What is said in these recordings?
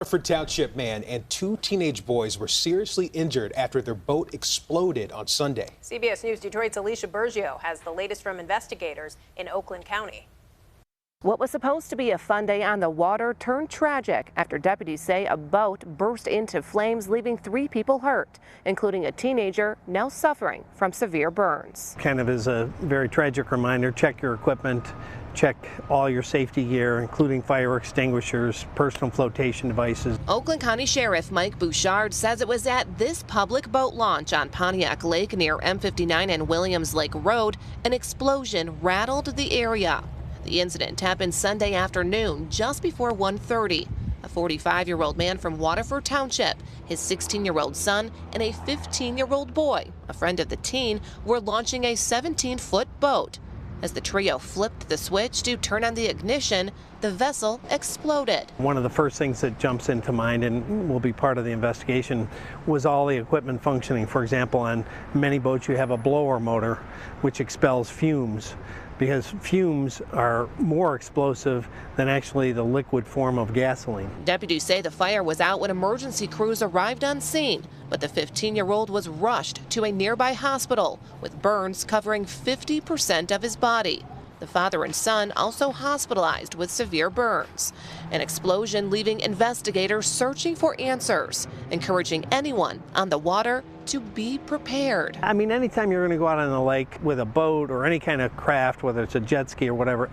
Waterford Township man and two teenage boys were seriously injured after their boat exploded on Sunday. CBS News Detroit's Alicia Bergio has the latest from investigators in Oakland County. What was supposed to be a fun day on the water turned tragic after deputies say a boat burst into flames, leaving 3 people hurt, including a teenager now suffering from severe burns. Kind of is a very tragic reminder, check your equipment, check all your safety gear, including fire extinguishers, personal flotation devices. Oakland County Sheriff Mike Bouchard says it was at this public boat launch on Pontiac Lake near M59 and Williams Lake Road an explosion rattled the area. The incident happened Sunday afternoon just before 1:30. A 45-year-old man from Waterford Township, his 16-year-old son, and a 15-year-old boy, a friend of the teen, were launching a 17-foot boat. As the trio flipped the switch to turn on the ignition, the vessel exploded. One of the first things that jumps into mind and will be part of the investigation was all the equipment functioning. For example, on many boats you have a blower motor which expels fumes, because fumes are more explosive than actually the liquid form of gasoline. Deputies say the fire was out when emergency crews arrived on scene, but the 15-year-old was rushed to a nearby hospital with burns covering 50% of his body. The father and son also hospitalized with severe burns. An explosion leaving investigators searching for answers, encouraging anyone on the water to be prepared. I mean, anytime you're going to go out on the lake with a boat or any kind of craft, whether it's a jet ski or whatever,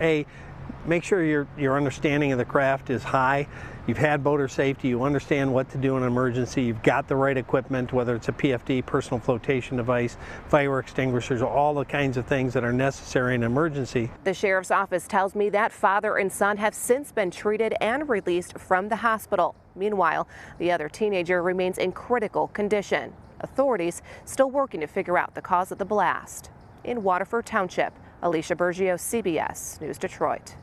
make sure your understanding of the craft is high. You've had boater safety, you understand what to do in an emergency, you've got the right equipment, whether it's a PFD, personal flotation device, fire extinguishers, all the kinds of things that are necessary in an emergency. The sheriff's office tells me that father and son have since been treated and released from the hospital. Meanwhile, the other teenager remains in critical condition. Authorities still working to figure out the cause of the blast. In Waterford Township, Alicia Bergio, CBS News Detroit.